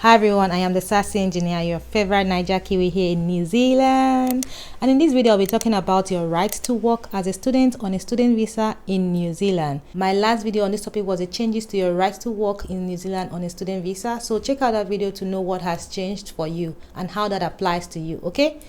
Hi everyone, I am the Sassy Engineer, your favorite Niger Kiwi here in New Zealand. And in this video, I'll be talking about your right to work as a student on a student visa in New Zealand. My last video on this topic was the changes to your right to work in New Zealand on a student visa. So check out that video to know what has changed for you and how that applies to you, okay?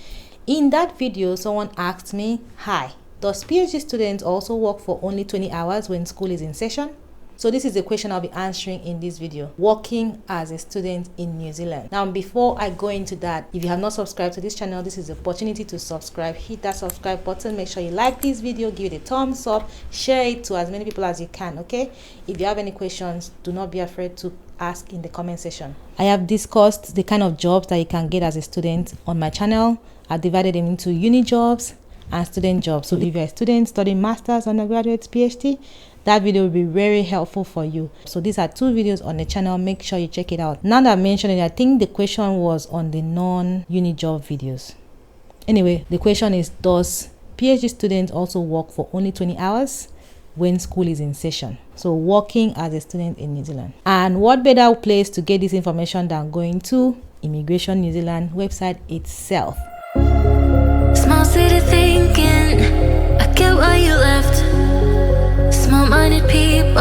In that video, someone asked me, hi, does PhD students also work for only 20 hours when school is in session? So this is the question I'll be answering in this video, working as a student in New Zealand. Now, before I go into that, if you have not subscribed to this channel, this is the opportunity to subscribe. Hit that subscribe button. Make sure you like this video, give it a thumbs up, share it to as many people as you can, okay? If you have any questions, do not be afraid to ask in the comment section. I have discussed the kind of jobs that you can get as a student on my channel. I've divided them into uni jobs and student jobs. So if you're a student studying masters, undergraduate, PhD, that video will be very helpful for you. So these are two videos on the channel. Make sure you check it out. Now that I mentioned it, I think the question was on the non-uni job videos. Anyway, the question is, does PhD students also work for only 20 hours when school is in session? So working as a student in New Zealand. And what better place to get this information than going to Immigration New Zealand website itself. Small city thinking, I get why you left. Small-minded people.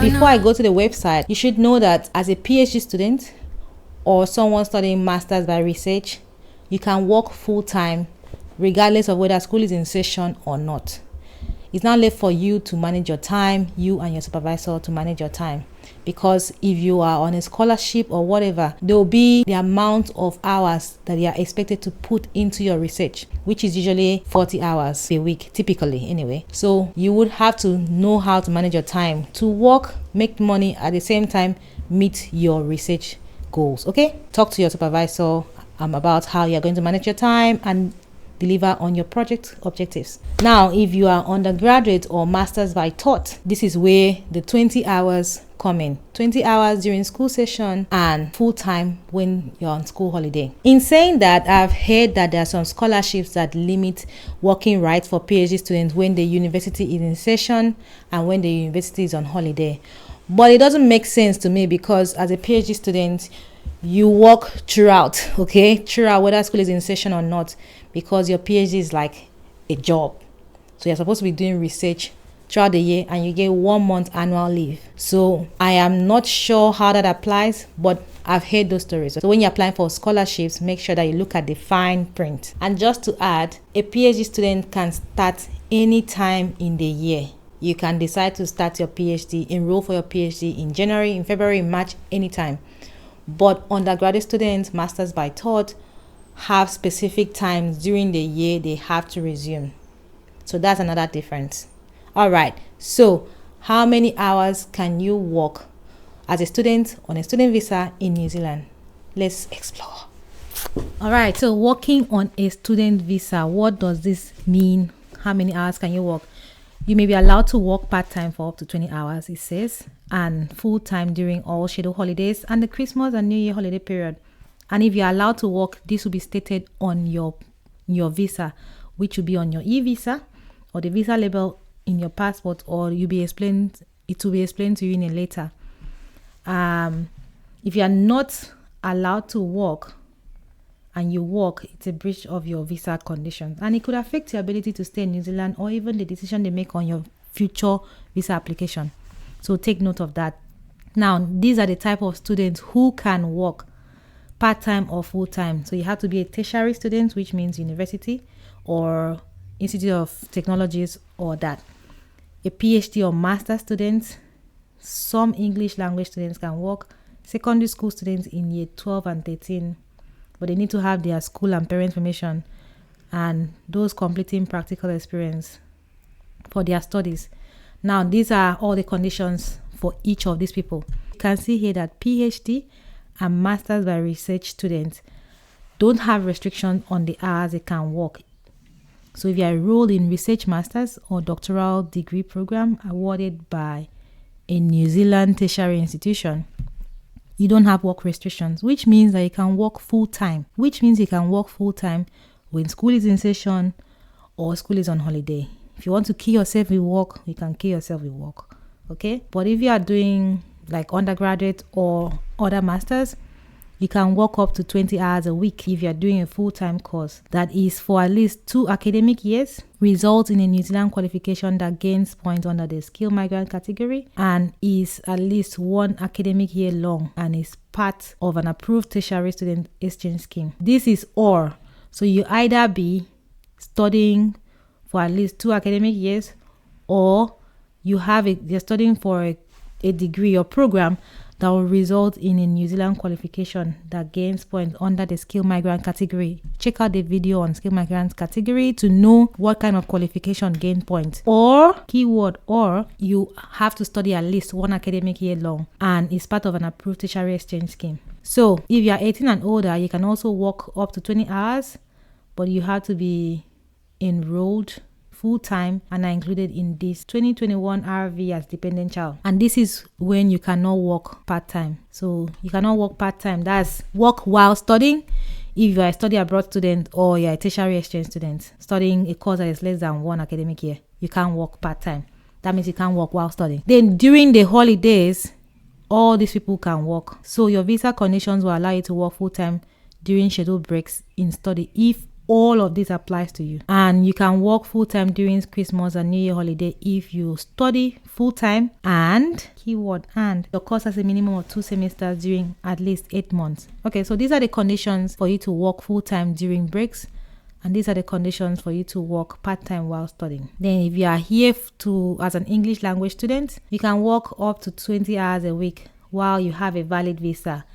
Before I go to the website, you should know that as a PhD student or someone studying masters by research, you can work full-time regardless of whether school is in session or not. It's not left for you to manage your time, you and your supervisor to manage your time. Because if you are on a scholarship or whatever, there will be the amount of hours that you are expected to put into your research, which is usually 40 hours a week, typically anyway. So you would have to know how to manage your time to work, make money, at the same time meet your research goals, okay? Talk to your supervisor about how you're going to manage your time and deliver on your project objectives. Now, if you are undergraduate or masters by thought, this is where the 20 hours come in. 20 hours during school session and full-time when you're on school holiday. In saying that, I've heard that there are some scholarships that limit working rights for PhD students when the university is in session and when the university is on holiday. But it doesn't make sense to me because as a PhD student, you work throughout, okay? Throughout whether school is in session or not, because your PhD is like a job. So you're supposed to be doing research throughout the year and you get 1 month annual leave. So I am not sure how that applies, but I've heard those stories. So when you're applying for scholarships, make sure that you look at the fine print. And just to add, a PhD student can start any time in the year. You can decide to start your PhD, enroll for your PhD in January, in February, in March, anytime. But undergraduate students, masters by thought, have specific times during the year they have to resume. So that's another difference. All right, so how many hours can you work as a student on a student visa in New Zealand? Let's explore. All right, so working on a student visa, what does this mean? How many hours can you work? You may be allowed to work part-time for up to 20 hours, it says, and full-time during all scheduled holidays and the Christmas and New Year holiday period. And if you're allowed to work, this will be stated on your visa, which will be on your e-visa or the visa label in your passport, or it will be explained to you in a letter. If you are not allowed to work and you work, it's a breach of your visa conditions, and it could affect your ability to stay in New Zealand or even the decision they make on your future visa application. So take note of that. Now, these are the type of students who can work part-time or full-time. So you have to be a tertiary student, which means university or Institute of Technologies or that. A PhD or master student, some English language students can work. Secondary school students in year 12 and 13, but they need to have their school and parent permission and those completing practical experience for their studies. Now, these are all the conditions for each of these people. You can see here that PhD and masters by research students don't have restrictions on the hours they can work. So if you are enrolled in research masters or doctoral degree program awarded by a New Zealand tertiary institution, you don't have work restrictions, which means that you can work full-time, when school is in session or school is on holiday. If you want to kill yourself with work, you can kill yourself with work, okay? But if you are doing like undergraduate or other masters, You can work up to 20 hours a week if you're doing a full-time course that is for at least 2 academic years, results in a New Zealand qualification that gains points under the skilled migrant category, and is at least 1 academic year long and is part of an approved tertiary student exchange scheme. This is or. So you either be studying for at least 2 academic years, or you're studying for a degree or program that will result in a New Zealand qualification that gains points under the skilled migrant category. Check out the video on skilled migrant category to know what kind of qualification gain points. Or, keyword or, you have to study at least 1 academic year long and is part of an approved tertiary exchange scheme. So, if you are 18 and older, you can also work up to 20 hours, but you have to be enrolled full-time and are included in this 2021 RV as dependent child. And this is when you cannot work part-time. So you cannot work part-time. That's work while studying. If you are a study abroad student or you are a tertiary exchange student studying a course that is less than 1 academic year, you can't work part-time. That means you can't work while studying. Then during the holidays, all these people can work. So your visa conditions will allow you to work full-time during scheduled breaks in study if all of this applies to you. And you can work full-time during Christmas and New Year holiday if you study full-time and, keyword and, your course has a minimum of 2 semesters during at least 8 months. Okay, so these are the conditions for you to work full-time during breaks, and these are the conditions for you to work part-time while studying. Then if you are here as an English language student, you can work up to 20 hours a week while you have a valid visa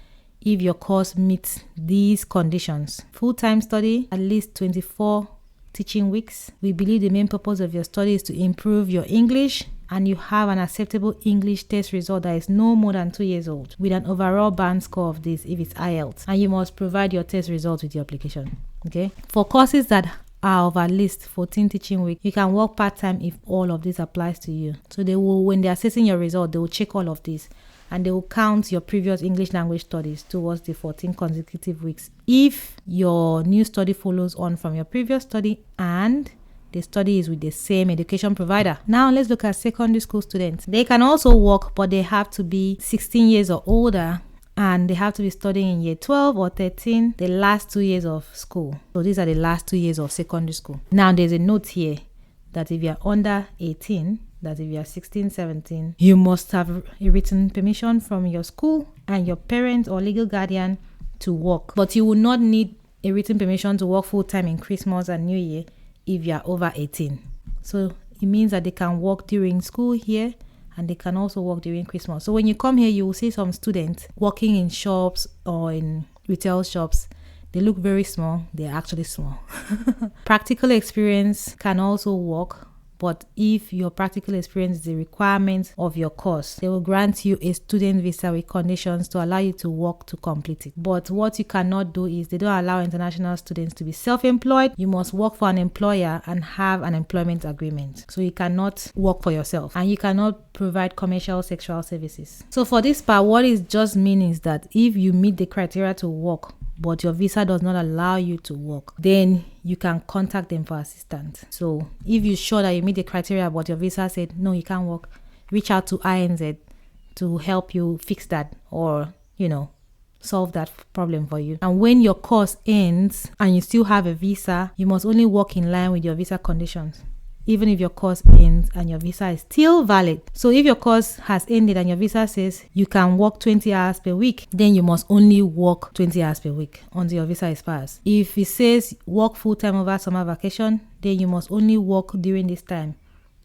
if your course meets these conditions. Full-time study, at least 24 teaching weeks. We believe the main purpose of your study is to improve your English, and you have an acceptable English test result that is no more than 2 years old with an overall band score of this if it's IELTS, and you must provide your test results with your application. Okay, for courses that are of at least 14 teaching weeks, you can work part-time if all of this applies to you. So they will, when they're assessing your result, they will check all of this, and they will count your previous English language studies towards the 14 consecutive weeks if your new study follows on from your previous study and the study is with the same education provider. Now let's look at secondary school students. They can also work, but they have to be 16 years or older, and they have to be studying in year 12 or 13, the last 2 years of school. So these are the last 2 years of secondary school. Now there's a note here that if you're under 18, that if you are 16, 17, you must have a written permission from your school and your parent or legal guardian to work. But you will not need a written permission to work full-time in Christmas and New Year if you are over 18. So it means that they can work during school here and they can also work during Christmas. So when you come here, you will see some students working in shops or in retail shops. They look very small. They're actually small. Practical experience can also work, but if your practical experience is a requirement of your course, they will grant you a student visa with conditions to allow you to work to complete it. But what you cannot do is they don't allow international students to be self-employed. You must work for an employer and have an employment agreement. So you cannot work for yourself, and you cannot provide commercial sexual services. So for this part, what it just means is that if you meet the criteria to work, but your visa does not allow you to work, then you can contact them for assistance. So if you're sure that you meet the criteria but your visa said no, you can't work, reach out to INZ to help you fix that, or solve that problem for you. And when your course ends and you still have a visa, you must only work in line with your visa conditions, even if your course ends and your visa is still valid. So if your course has ended and your visa says you can work 20 hours per week, then you must only work 20 hours per week until your visa expires. If it says work full-time over summer vacation, then you must only work during this time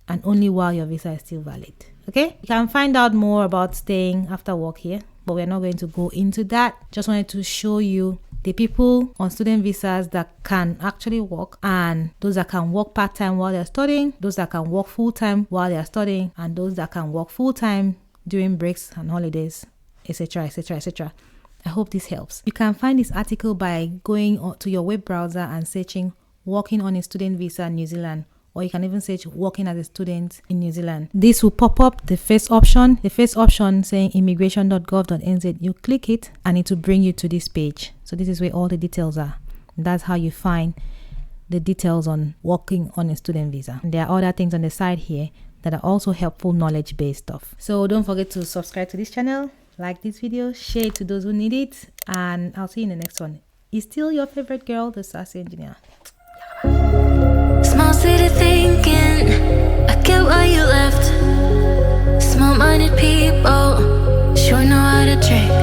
and only while your visa is still valid. Okay? You can find out more about staying after work here, but we're not going to go into that. Just wanted to show you the people on student visas that can actually work, and those that can work part-time while they're studying, those that can work full-time while they're studying, and those that can work full-time during breaks and holidays, etc., etc., etc. I hope this helps. You can find this article by going to your web browser and searching working on a student visa in New Zealand, or you can even search working as a student in New Zealand. This will pop up the first option saying immigration.gov.nz. You click it and it will bring you to this page. So this is where all the details are. That's how you find the details on working on a student visa. And there are other things on the side here that are also helpful knowledge-based stuff. So don't forget to subscribe to this channel, like this video, share it to those who need it, and I'll see you in the next one. Is still your favorite girl, the Sassy Engineer. Small city thinking, I get why you left. Small-minded people sure know how to trick.